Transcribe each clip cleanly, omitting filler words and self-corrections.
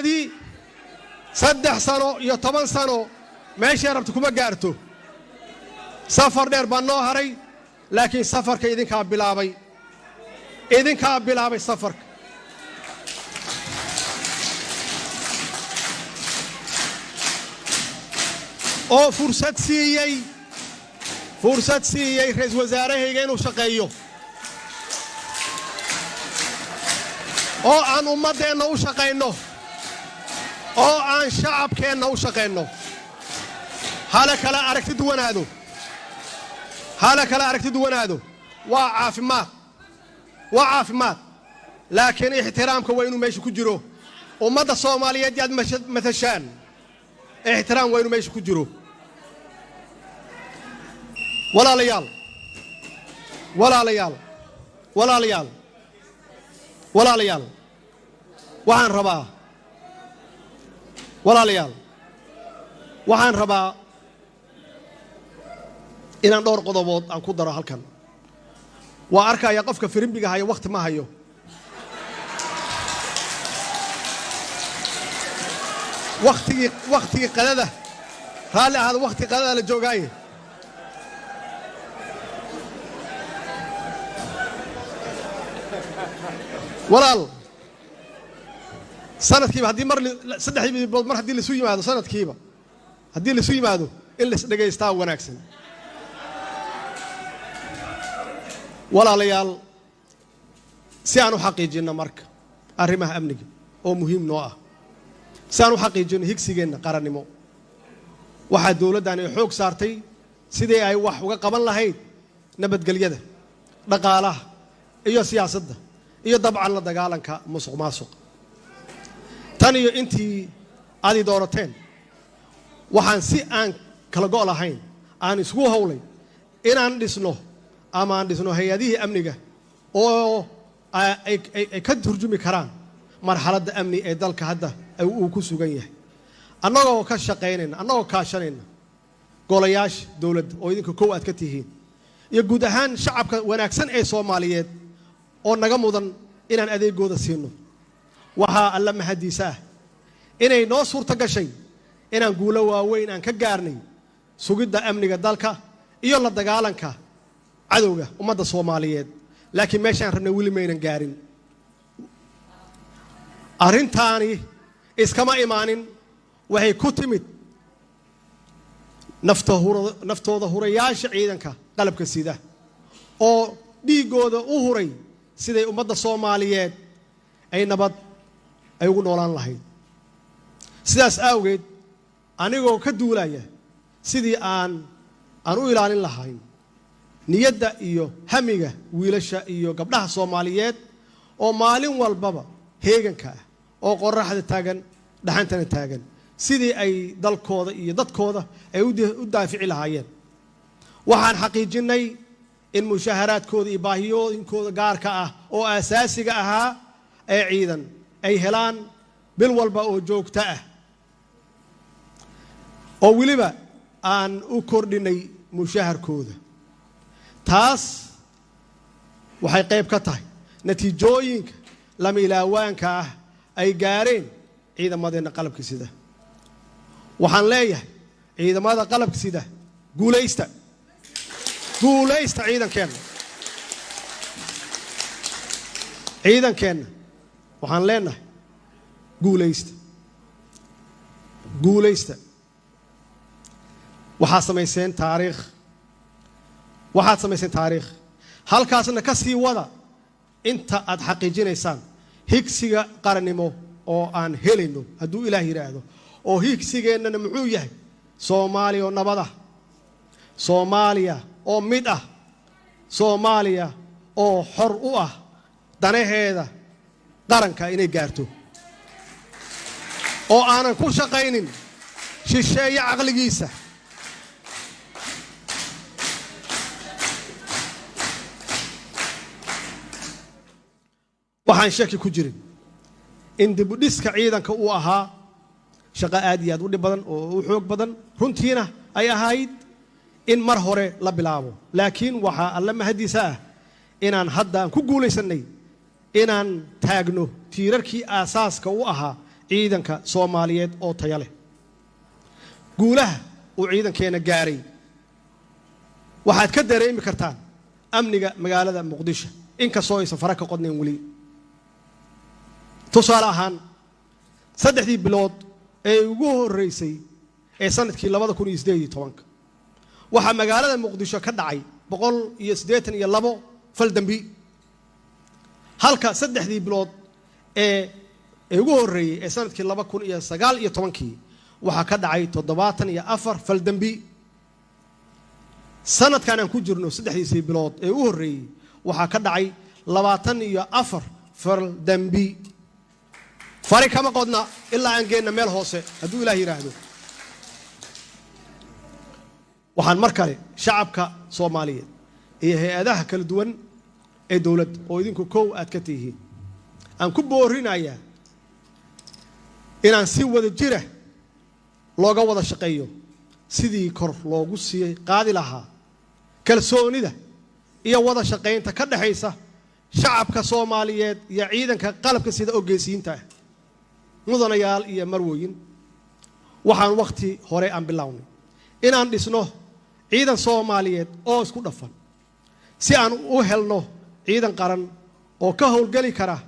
دي صدح سنو يطبن سنو ماشي ربطكم قارتو سفر دير بانو هري لكن سفر كإذن كاب بلابي إذن كاب بلابي سفر أو فرصة سيئي رئيس وزراء هيجينو شقيو أو عن أمتنا وشقينو أو عن شعب كنا وشقينو هلك لا أركت دون هذا هلك لا أركت دون هذا وعاف مات لكن احترامك وينو ماشي كجرو ومدى الصومالية جاد مثشان احترام وينو ماشي كجرو ولا ليال وعن ربا ولا ليال وعن ربا إن دور قضبوط أن كدر هالكن وأركا يقفك في رمبيجا هاي وقت ما هيو وقتي قلده هذا وقتي قلده للجوجاي walaal sanadkiiba hadii mar saddex bilood mar hadii la soo yimaado sanadkiiba hadii la soo yimaado in la dhageystaa wanaagsan walaalayaal si aanu xaqiijino marka arrimaha amniga oo muhiim noo ah si aanu xaqiijino higsigeena qarannimo waxa dawladdan ay xoog saartay sidii ay wax uga qaban lahayd nabadgelyada dhaqaalaha iyo siyaasadda iyo dabcan la dagaalanka musuqmaasuq tan iyo intii aad doorateen waxaan si aan kala go'ol ahayn aan isku hawlay inaan dhisno hay'adaha amniga oo ay ka turjumi karaan marxaladda amni ee dalka hadda uu ku sugan yahay annagoo ka shaqeynayna annagoo kaashanayna golayaasha dawladda oo idinka koow aad ka tihiin iyo guud ahaan shacabka wanaagsan ee Soomaaliyeed oo naga mudan inaan adeegooda siino waxa alla mahadiisa inay noo suurta gashay inaan guulo waaweyn aan ka gaarnay sugidda amniga dalka iyo la dagaalanka cadowga ummadda Soomaaliyeed laakiin meeshaan rabnay wili maynan gaarin arrintaani iskama imaanin waxay ku timid naftooda hurayaasha ciidanka qalabka sida oo dhiigooda u huray siday ummadda Soomaaliyeed ay nabad ay ugu noolaan lahayd sidaas awgeed anigoo ka duulaya sidii aan u ilaalin lahayn niyadda iyo hamiga wiilasha iyo gabdhaha Soomaaliyeed oo maalin walbaba heeganka oo qorraxda taagan dhaxantana taagan sidii ay dalkooda iyo dadkooda ay u daafici lahaayeen waxaan xaqiijinay in mushaharaadkooda iyo baahiyooyinkooda gaarka ah oo asaasiga ahaa ee ciidan ay helaan bil walba oo joogto ah oo waliba aan u kordhinay mushaharkooda taas waxay qayb ka tahay natiijooyinka lama ilaawaanka ah ay gaareen ciidamadeena qalabka sida waxaan leeyahay ciidamada qalabka sida guulaysta ciidankeena waxaan leenahay guulaysta waxaad samayseen taariikh halkaasna ka sii wada inta aad xaqiijinaysaan higsiga qarannimo oo aan helayno hadduu ilaah yiraahdo oo higsigeennana muxuu yahay Soomaaliya oo nabad ah Soomaaliya oo mid ah Soomaaliya oo xor u ah danaheeda qaranka inay gaarto oo aanan ku shaqaynin shisheeye aqligiisa waxaan shaki ku jirin in dib u dhiska ciidanka uu ahaa shaqo aad iyo aad u dhib badan oo u xoog badan runtiina ay ahayd in mar hore la bilaabo laakiin waxa alla mahadiisa ah inaan hadda ku guulaysanay inaan taagno tiirarkii aasaaska u ahaa ciidanka Soomaaliyeed oo tayo leh guulaha uu ciidankeena gaaray waxaad ka dareemi kartaan amniga magaalada Muqdisho inkastoo ay safar ka qodneen wali tusaale ahaan 3 bilood ee ugu horeysay ee sanadkii 2018 waxa magaalada Muqdisho ka dhacay 182 fal dambi halka 3 bilood ee ugu horeeyay ee sanadkii 2019 waxa ka dhacay 74 fal dambi sanadkan aan ku jirno 3 bilood ee ugu horeeyay waxa ka dhacay 24 fal dambi fari kama qodna ilaa aan geena meel hoose haduu Ilaahay yiraahdo waxaan markale shacabka Soomaaliyeed iyo hay'adaha kala duwan ee dawladda oo idinku koow aad ka tihiin aan ku boorinayaa inaan si wada jira looga wada shaqeeyo sidii kor loogu sii qaadi lahaa kalsoonida iyo wada shaqeynta ka dhaxaysa shacabka Soomaaliyeed iyo ciidanka qalabka sida ogeysiinta mudanayaal iyo marwooyin waxaan waqti hore aan bilownay inaan dhisno ciidan Soomaaliyeed oo isku dhafan si aan u helno ciidan qaran oo ka howlgali kara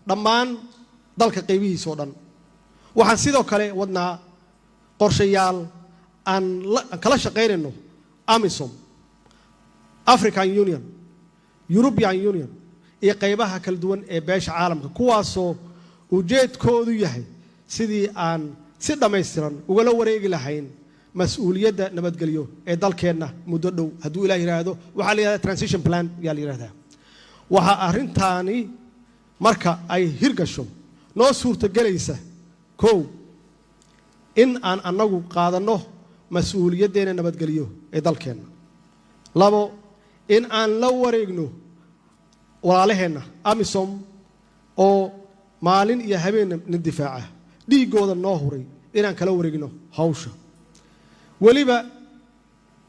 dhammaan dalka qaybihiisa oo dhan waxaan sidoo kale wadnaa qorshayaal aan kala shaqeynayno AMISOM African Union European Union iyo qaybaha kala duwan ee beesha caalamka kuwaasoo ujeedkoodu yahay sidii aan si dhameystiran uga la wareegi lahayn mas'uuliyadda nabadgelyo ee dalkeena muddo dhow haduu Ilaahay yiraahdo waxa la yiraahdaa transition plan yaa la yiraahdaa waxa arintaani marka ay hirgasho noo suurta galaysa koow in aan anagu qaadano mas'uuliyaddeena nabadgelyo ee dalkeena labo in aan la wareegno walaalaheena AMISOM oo maalin iyo habeen difaaca dhiigooda noo huray inaan kala wareegno hawsha waliba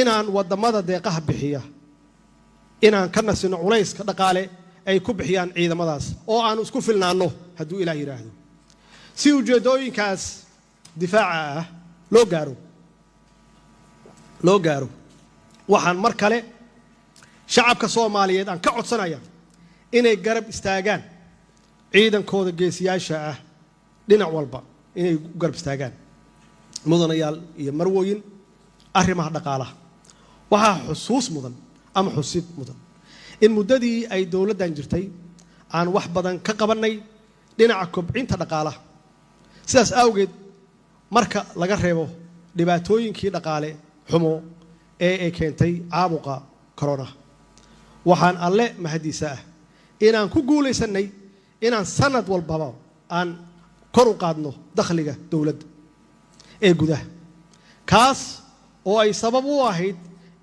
inaan wadamada deeqaha bixiya inaan ka nasino culayska dhaqaale ay ku bixiyaan ciidamadaas oo aan isku filnaano haduu Ilaahay yiraahdo si ujeedooyinkaas difaaca loo gaaro waxaan mar kale shacabka Soomaaliyeed aan ka codsanayaa inay garab istaagaan ciidankooda geesiyaasha dhinac walba inay garab istaagaan mudanayaal iyo marwooyin arrimaha dhaqaalaha waxa xusuus mudan ama xusid mudan in muddadii ay dawladdan jirtay aan wax badan ka qabanay dhinaca kobcinta dhaqaalaha sidaas awgeed marka laga reebo dhibaatooyinkii dhaqaale xumo ee ay keentay caabuqa corona waxaan alle mahadiisa inaan ku guuleysanay inaan sanad walbaba aan kor u qaadno dakhliga dawladda ee gudaha kaas oo ay sabab u ahayd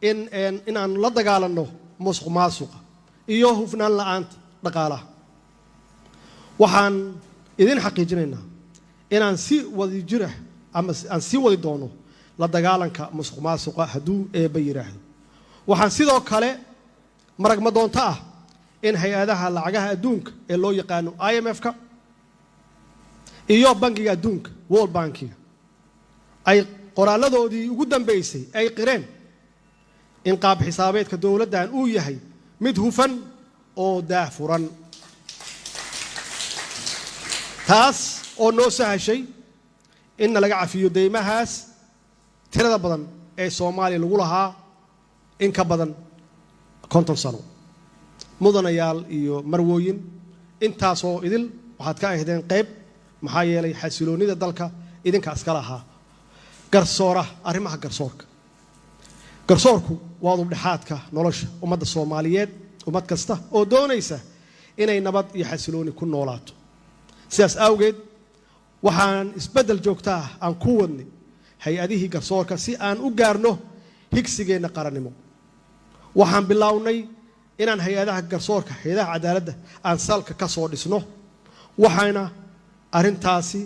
in aan la dagaalano musuqmaasuqa iyo hufnaan la'aanta dhaqaalaha waxaan idin xaqiijinaynaa inaan si wadi jira ama aan si wadi doono la dagaalanka musuqmaasuqa haduu eeba yiraahdo waxaan sidoo kale maragma doonta in hay'adaha lacagaha adduunka ee loo yaqaan IMF-ka iyo bangiga adduunka World Bank-ga ay qoraaladoodii ugu dambeysay ay qireen in qaab xisaabeedka dawladdan uu yahay mid hufan oo daahfuran taas oo noo sahashay in laga cafiyo deymahaas tirada badan ee Soomaaliya lagu lahaa in ka badan 50 sano mudanayaal iyo marwooyin intaasoo idil waxaad ka ahdeen qayb maxaa yeelay xasiloonida dalka idinka iska lahaa garsoora arrimaha garsoorku waa dhexaadka nolosha ummadda Soomaaliyeed ummad kasta oo doonaysa inay nabad iyo xasilooni ku noolaato sidaas awgeed waxaan isbedel joogto aan ku wadnay hay'adihii garsoorka si aan u gaarno higsigeena qarannimo waxaan bilownay inaan hay'adaha garsoorka hay'adaha cadaaladda aan salka ka soo dhisno waxaana arintaasi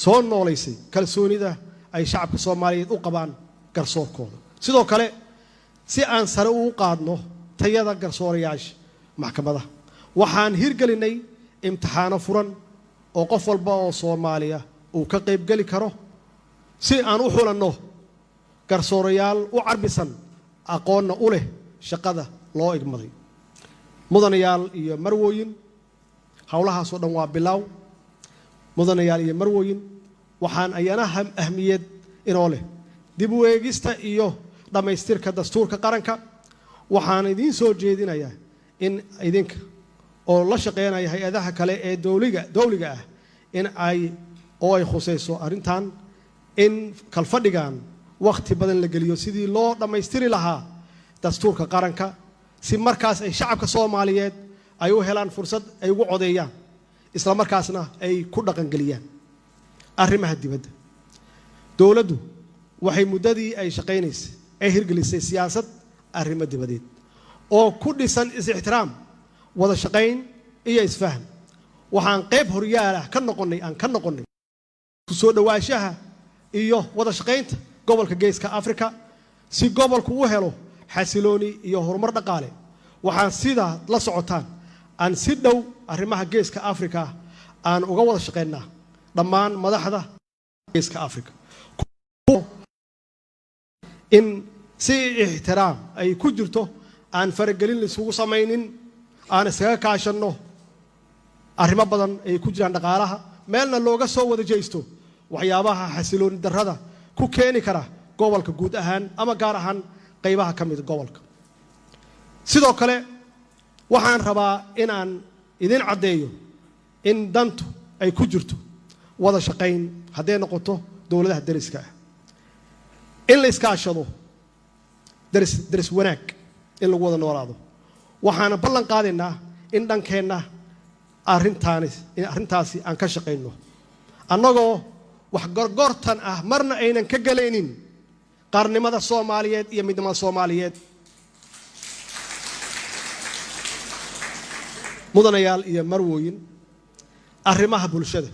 soo nooleysay kalsoonida ay shacabka Soomaaliyeed u qabaan garsoorkooda sidoo kale si aan sare u qaadno tayada garsoorayaasha maxkamadaha waxaan hirgelinay imtixaano furan oo qof walba oo Soomaaliya uu ka qayb gali karo si aan u xulanno garsoorayaal u carbisan aqoonna u leh shaqada loo igmaday mudanayaal iyo marwooyin hawlahaas oo dhan waa bilow mudanayaal iyo marwooyin waxaan ayana ahmiyad inoo leh dib u eegista iyo dhamaystirka dastuurka qaranka waxaan idin soo jeedinayaa in idinka oo la shaqeynaya hay'adaha kale ee dawliga ah in ay khusayso arrintan in kalfadhigan waqti badan la geliyo sidii loo dhamaystiri lahaa dastuurka qaranka si markaas ay shacabka Soomaaliyeed ay u helaan fursad ay ugu codeeyaan isla markaasna ay ku dhaqan galiyaan arrimaha dibadda dawladdu waxay muddadii ay shaqeynaysay ay hirgelisay siyaasad arrimo dibadeed oo ku dhisan is-ixtiraam wada shaqeyn iyo isfaham waxaan qayb horyaal ah ka noqonnay ku soo dhawaashaha iyo wada shaqeynta gobolka Geeska Afrika si gobolku u helo xasilooni iyo horumar dhaqaale waxaan sida la socotaan aan si dhow arrimaha Geeska Afrika aan uga wada shaqeynaa dhammaan madaxda Geeska Afrika in si ixtiraam ay ku jirto aan faragelin la isugu samaynin aan isaga kaashanno arrimo badan ay ku jiraan dhaqaalaha meelna looga soo wada jeesto waxyaabaha xasilooni darrada ku keeni kara gobolka guud ahaan ama gaar ahaan qaybaha ka mid gobolka sidoo kale waxaan rabaa in aan idin cadeeyo in dantu ay ku jirto wada shaqeyn haddii noqoto dawladaha dariska ah in la iskaashado daris wanaag in lagu wada noolaado waxaan ballan qaadaynaa in dhankeenna arrintaasi aan ka shaqeyno annagoo wax gorgortan ah marna aynan ka galaynin qarnimada Soomaaliyeed iyo midnimada Soomaaliyeed mudanayaal iyo marwooyin arrimaha bulshada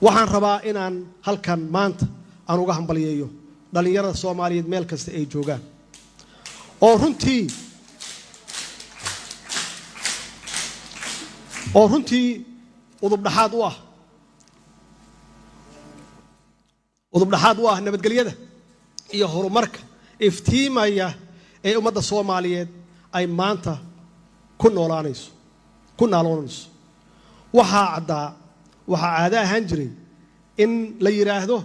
waxaan rabaa inaan halkan maanta aan uga hambaliyeeyo dhalinyarada Soomaaliyeed meel kasta ay joogaan oo runtii udub dhaxaad u ah nabadgelyada iyo horumarka iftiimaya ee ummadda Soomaaliyeed ay maanta ku noolaanayso waxaa caado ahaan jiray in la yiraahdo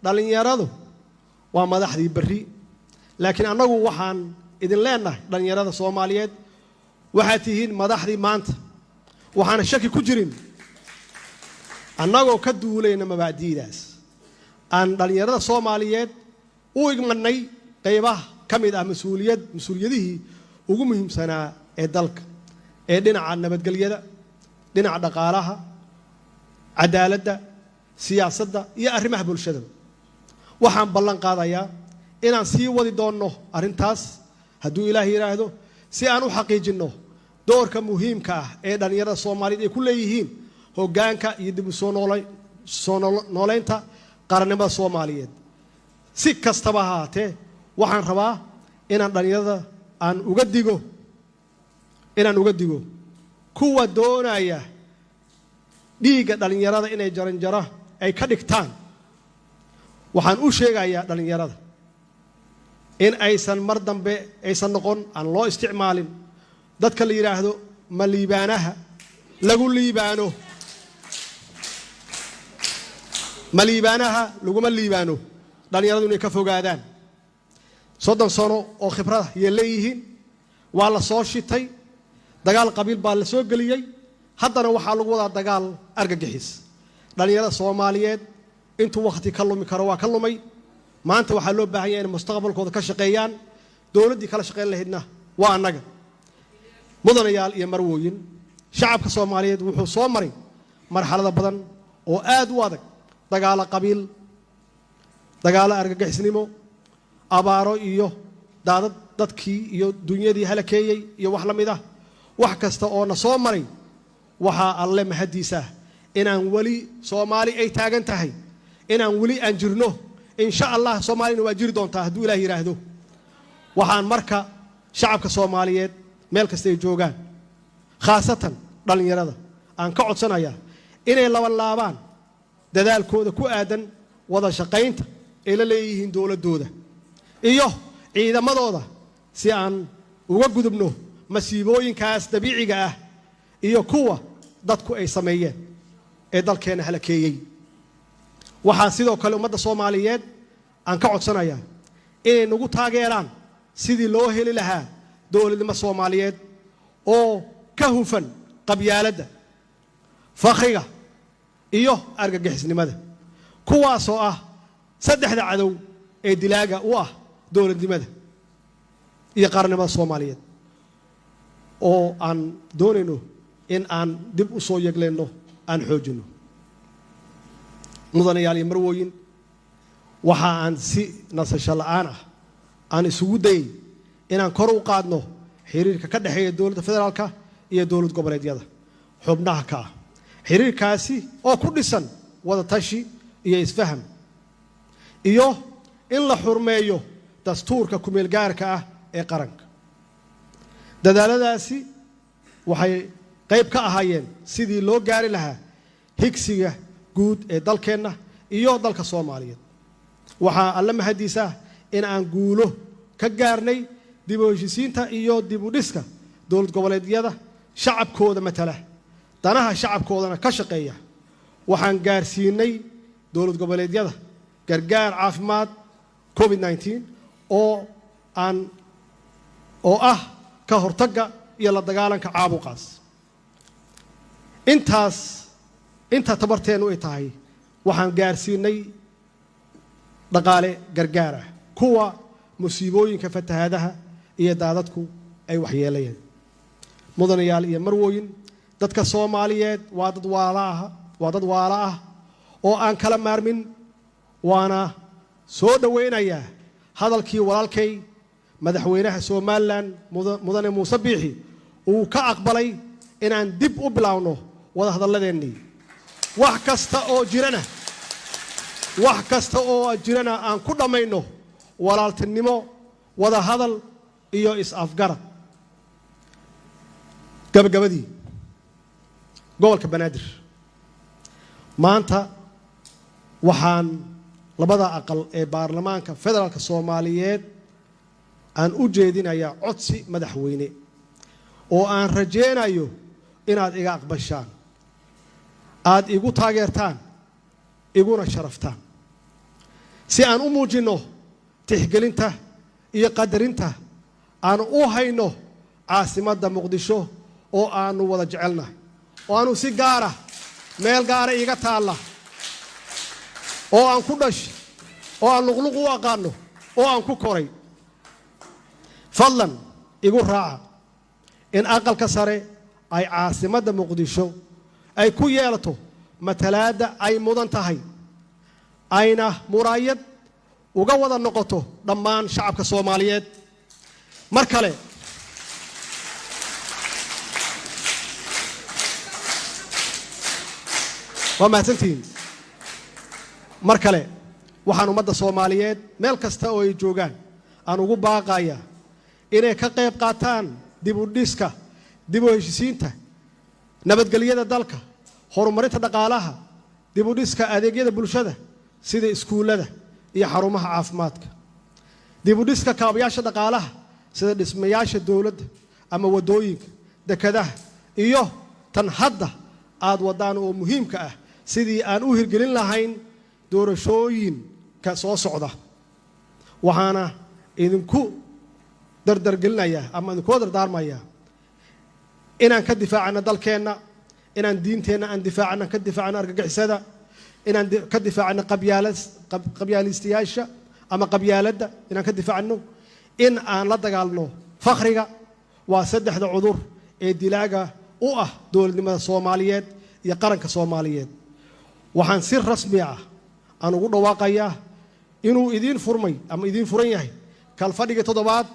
dhalinyaradu waa madaxdii berri laakiin annagu waxaan idin leenahay dhalinyarada Soomaaliyeed waxaad tihiin madaxdii maanta waxaana shaki ku jirin annagoo ka duulayna mabaadi'daas aan dhalinyarada Soomaaliyeed u igmanay qaybaha ka mid ah mas'uuliyadihii ugu muhiimsanaa ee dalka ee dhinaca nabadgelyada dhinaca dhaqaalaha cadaaladda siyaasadda iyo arrimaha bulshada waxaan ballan qaadayaa inaan sii wadi doonno arrintaas hadduu Ilaahay yiraahdo si aan u xaqiijinno doorka muhiimka ah ee dhalinyarada Soomaaliyeed ay ku leeyihiin hoggaanka iyo dib u soo nooleynta qarannimada Soomaaliyeed si kastaba ha ahaatee waxaan rabaa inaan dhalinyarada aan uga digo kuwa doonaya dhiigga dhalinyarada inay jaranjaro ay ka dhigtaan waxaan u sheegayaa dhalinyarada in aysan mar dambe aysan noqon aan loo isticmaalin dadka la yiraahdo ma liibaanaha lagu liibaano laguma liibaano dhalinyaradu inay ka fogaadaan 30 sano oo khibrad ay leeyihiin waa la soo shitay dagaal qabiil baa la soo galiyay haddana waxaa lagu wadaa dagaal argagixis dhalinyarada Soomaaliyeed intuu waqti ka lumi karo waa ka lumay maanta waxaa loo baahan yahay in mustaqbalkooda ka shaqeeyaan dawladdii kala shaqeyn lahaydna waa annaga mudanayaal iyo marwooyin shacabka Soomaaliyeed wuxuu soo maray marxalado badan oo aad u adag dagaal qabiil dagaal argagixisnimo abaaro iyo daadad dadkii iyo dunyadii halakeeyay iyo wax la mid ah wax kasta oo na soo maray waxa alle mahadiisa inaan wali Soomaali ay taagan tahay inaan wali aan jirno insha Allah Soomaalina waa jiri doontaa hadduu Ilaahay yiraahdo waxaan marka shacabka Soomaaliyeed meel kasta ay joogaan khaasatan dhalinyarada aan ka codsanayaa inay laban dadaalkooda ku aadan wada shaqaynta ay la leeyihiin dowladooda iyo ciidamadooda si aan uga gudubno masiibooyinkaas dabiiciga ah iyo kuwa dadku ay sameeyeen ee dalkeena halakeeyay waxaa sidoo kale ummadda Soomaaliyeed aan ka codsanayaa inay nagu taageeraan sidii loo heli lahaa dowladnimo Soomaaliyeed oo ka hufan qabyaaladda fakhriga iyo argagixisnimada kuwaasoo ah saddexda cadow ee dilaaga u ah dowladnimada iyo qaranimada Soomaaliyeed oo aan doonayno in aan dib u soo yegleyno aan xoojino mudanayaal iyo marwooyin waxa aan si nasasho la'aan ah aan isugu dayay inaan kor u qaadno xiriirka ka dhaxeeya dowladda federaalka iyo dowlad goboleedyada xubnaha ka ah xiriirkaasi oo ku dhisan wada tashi iyo isfaham iyo in la xurmeeyo dastuurka kumeel gaarka ah ee qaranka dadaaladaasi waxay qayb ka ahaayeen sidii loo gaari lahaa higsiga guud ee dalkeenna iyo dalka Soomaaliyeed waxaa alla mahadiisa in aan guulo ka gaarnay dib u heshiisiinta iyo dib u dhiska dowlad goboleedyada shacabkooda matala danaha shacabkoodana ka shaqeeya waxaan gaarsiinay dowlad goboleedyada gargaar caafimaad COVID-19 oo ah ka hortagga iyo la dagaalanka caabuqaas inta tabarteenu ay tahay waxaan gaarsiinay dhaqaale gargaar ah kuwa musiibooyinka fatahaadaha iyo daadadku ay waxyeelayeen mudanayaal iyo marwooyin dadka Soomaaliyeed waa dad waala ah oo aan kala maarmin waana soo dhaweynayaa hadalkii walaalkay madaxweynaha Soomaaliland mudane Muuse Biixi uu ka aqbalay inaan dib u bilaawno wada hadalladeennii wax kasta oo jirana aan ku dhamayno walaaltinimo wada hadal iyo is-afgarad gabagabadii gobolka Banaadir maanta waxaan labada aqal ee baarlamaanka federaalka Soomaaliyeed aan u jeedinayaa codsi madaxweyne oo aan rajeynayo inaad iga aqbashaan aad igu taageertaan iguna sharaftaan si aan u muujino tixgelinta iyo qadarinta aan u hayno caasimadda Muqdisho oo aanu wada jecelnahay oo aanu si gaara meel gaara iga taala oo aan ku dhashay oo aan luqluq u aqaano oo aan ku koray fadlan igu raaca in aqalka sare ay caasimadda Muqdisho ay ku yeelato matalaada ay mudan tahay ayna muraayad uga wada noqoto dhammaan shacabka Soomaaliyeed mar kale waa mahadsantihiin mar kale waxaan ummadda Soomaaliyeed meel kasta oo ay joogaan aan ugu baaqayaa inay ka qayb qaataan dib u dhiska dib u heshiisiinta nabadgelyada dalka horumarinta dhaqaalaha dib u dhiska adeegyada bulshada sida iskuulada iyo xarumaha caafimaadka dib u dhiska kaabayaasha dhaqaalaha sida dhismayaasha dawladda ama wadooyinka dekadaha iyo tan hadda aad wadaan oo muhiimka ah sidii aan u hirgelin lahayn doorashooyinka soo socda waxaana idinku dardargelinayaa ama idinku dardaarmayaa inaan ka difaacano dalkeenna inaan diinteenna aan difaacano ka difaacano argagixisada inaan ka difaacano qabyaalistayaasha ama qabyaaladda inaan ka difaacno in aan la dagaalno fakhriga waa saddexda cudur ee dilaaga u ah dowladnimada Soomaaliyeed iyo qaranka Soomaaliyeed waxaan si rasmi ah aan ugu dhawaaqayaa inuu idin furmay ama idin furan yahay kal fadhiga toddobaad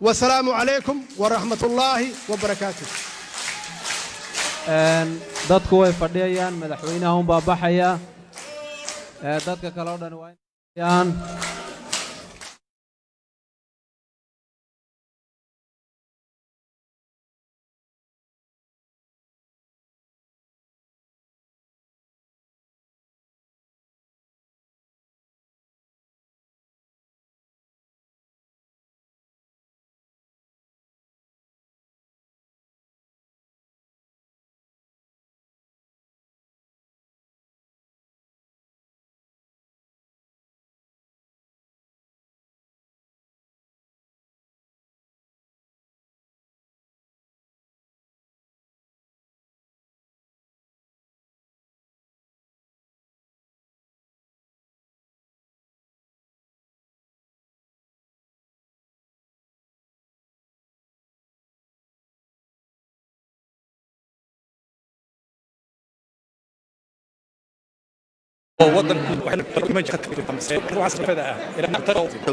wasalaamu calaykum waraxmatullaahi wabarakaatuh dadku way fadhiyayaan madaxweynaha un baa baxaya dadka kale oo dhan waa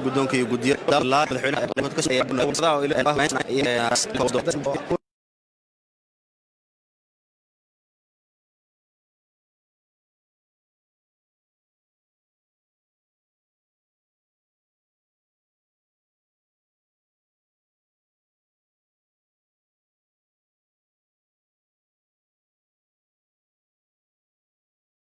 guddoonka iyo guddiya madaxweynaha